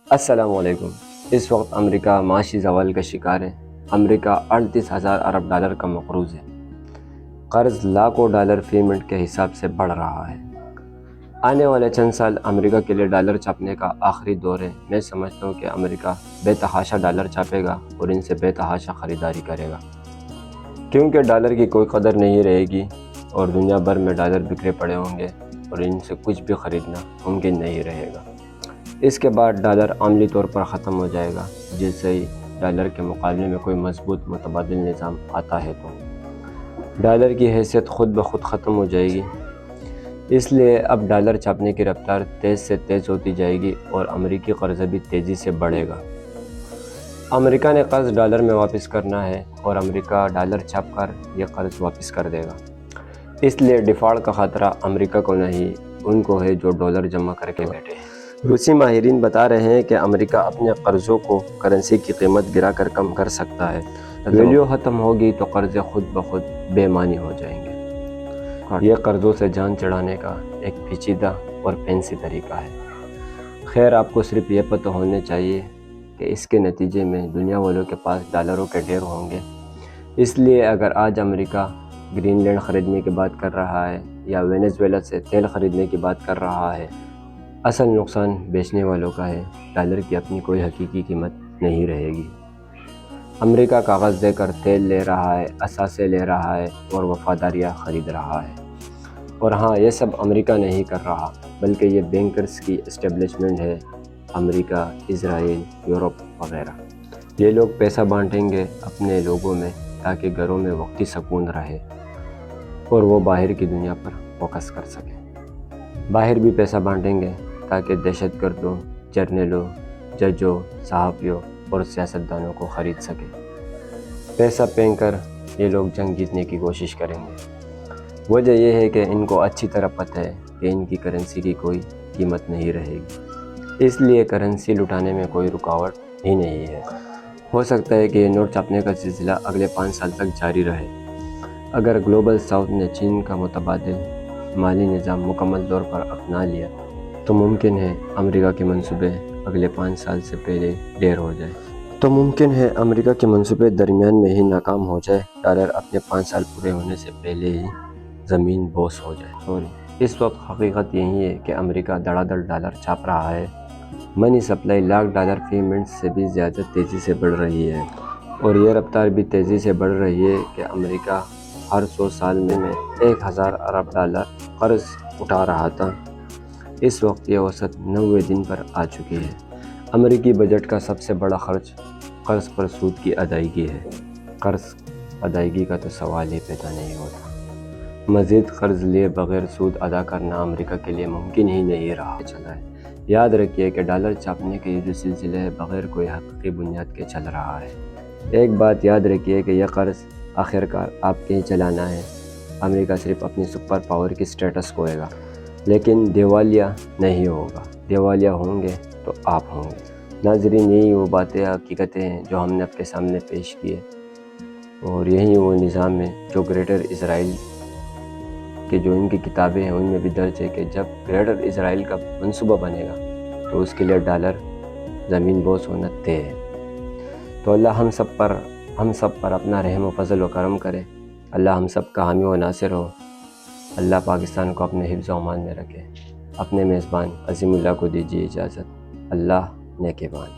السلام علیکم۔ اس وقت امریکہ معاشی زوال کا شکار ہے۔ امریکہ 38,000 ارب ڈالر کا مقروض ہے۔ قرض لاکھوں ڈالر فی منٹ کے حساب سے بڑھ رہا ہے۔ آنے والے چند سال امریکہ کے لیے ڈالر چھاپنے کا آخری دور ہے۔ میں سمجھتا ہوں کہ امریکہ بے تحاشا ڈالر چھاپے گا اور ان سے بے تحاشا خریداری کرے گا، کیونکہ ڈالر کی کوئی قدر نہیں رہے گی اور دنیا بھر میں ڈالر بکھرے پڑے ہوں گے اور ان سے کچھ بھی خریدنا ممکن نہیں رہے گا۔ اس کے بعد ڈالر عملی طور پر ختم ہو جائے گا۔ جس سے ہی ڈالر کے مقابلے میں کوئی مضبوط متبادل نظام آتا ہے تو ڈالر کی حیثیت خود بخود ختم ہو جائے گی۔ اس لیے اب ڈالر چھاپنے کی رفتار تیز سے تیز ہوتی جائے گی اور امریکی قرض بھی تیزی سے بڑھے گا۔ امریکہ نے قرض ڈالر میں واپس کرنا ہے اور امریکہ ڈالر چھاپ کر یہ قرض واپس کر دے گا۔ اس لیے ڈیفالٹ کا خطرہ امریکہ کو نہیں، ان کو ہے جو ڈالر جمع کر کے بیٹھے ہیں۔ روسی ماہرین بتا رہے ہیں کہ امریکہ اپنے قرضوں کو کرنسی کی قیمت گرا کر کم کر سکتا ہے۔ ویلیو ختم ہوگی تو قرضے خود بخود بے معنی ہو جائیں گے۔ یہ قرضوں سے جان چھڑانے کا ایک پیچیدہ اور فینسی طریقہ ہے۔ خیر، آپ کو صرف یہ پتہ ہونا چاہیے کہ اس کے نتیجے میں دنیا والوں کے پاس ڈالروں کے ڈھیر ہوں گے۔ اس لیے اگر آج امریکہ گرین لینڈ خریدنے کی بات کر رہا ہے یا وینزویلا سے تیل خریدنے کی بات کر رہا ہے، اصل نقصان بیچنے والوں کا ہے۔ ڈالر کی اپنی کوئی حقیقی قیمت نہیں رہے گی۔ امریکہ کاغذ دے کر تیل لے رہا ہے، اثاثے لے رہا ہے اور وفاداریاں خرید رہا ہے۔ اور ہاں، یہ سب امریکہ نہیں کر رہا بلکہ یہ بینکرز کی اسٹیبلشمنٹ ہے، امریکہ، اسرائیل، یورپ وغیرہ۔ یہ لوگ پیسہ بانٹیں گے اپنے لوگوں میں تاکہ گھروں میں وقتی سکون رہے اور وہ باہر کی دنیا پر فوکس کر سکیں۔ باہر بھی پیسہ بانٹیں گے تاکہ دہشت گردوں، جرنیلوں، ججوں، صحافیوں اور سیاستدانوں کو خرید سکیں۔ پیسہ پھینک کر یہ لوگ جنگ جیتنے کی کوشش کریں گے۔ وجہ یہ ہے کہ ان کو اچھی طرح پتہ ہے کہ ان کی کرنسی کی کوئی قیمت نہیں رہے گی، اس لیے کرنسی لٹانے میں کوئی رکاوٹ ہی نہیں ہے۔ ہو سکتا ہے کہ یہ نوٹ چھاپنے کا سلسلہ اگلے 5 سال تک جاری رہے۔ اگر گلوبل ساؤتھ نے چین کا متبادل مالی نظام مکمل طور پر اپنا لیا تو ممکن ہے امریکہ کے منصوبے اگلے 5 سال سے پہلے دیر ہو جائے۔ تو ممکن ہے امریکہ کے منصوبے درمیان میں ہی ناکام ہو جائے، ڈالر اپنے 5 سال پورے ہونے سے پہلے ہی زمین بوس ہو جائے۔ اس وقت حقیقت یہی ہے کہ امریکہ دھڑا دھڑ ڈالر چھاپ رہا ہے۔ منی سپلائی لاکھ ڈالر فی منٹ سے بھی زیادہ تیزی سے بڑھ رہی ہے اور یہ رفتار بھی تیزی سے بڑھ رہی ہے کہ امریکہ ہر 100 سال میں 1,000 ارب ڈالر قرض اٹھا رہا تھا۔ اس وقت یہ اوسط 90 دن پر آ چکی ہے۔ امریکی بجٹ کا سب سے بڑا خرچ قرض پر سود کی ادائیگی ہے۔ قرض ادائیگی کا تو سوال ہی پیدا نہیں ہوتا۔ مزید قرض لیے بغیر سود ادا کرنا امریکہ کے لیے ممکن ہی نہیں رہا چلا ہے۔ یاد رکھیے کہ ڈالر چھاپنے کے یہ جو سلسلے ہے بغیر کوئی حقیقی بنیاد کے چل رہا ہے۔ ایک بات یاد رکھیے کہ یہ قرض آخرکار آپ کے ہی چلانا ہے۔ امریکہ صرف اپنی سپر پاور کی سٹیٹس کھوئے گا لیکن دیوالیہ نہیں ہوگا۔ دیوالیہ ہوں گے تو آپ ہوں گے۔ ناظرین، یہی وہ باتیں حقیقتیں ہیں جو ہم نے آپ کے سامنے پیش کی ہے اور یہی وہ نظام ہے جو گریٹر اسرائیل کہ جو ان کی کتابیں ہیں ان میں بھی درج ہے کہ جب گریٹر اسرائیل کا منصوبہ بنے گا تو اس کے لیے ڈالر زمین بوس ہونا طے ہے۔ تو اللہ ہم سب پر اپنا رحم و فضل و کرم کرے۔ اللہ ہم سب کا حامی و ناصر ہو۔ اللہ پاکستان کو اپنے حفظ و امان میں رکھے۔ اپنے میزبان عظیم اللہ کو دیجیے اجازت۔ اللہ نگہبان۔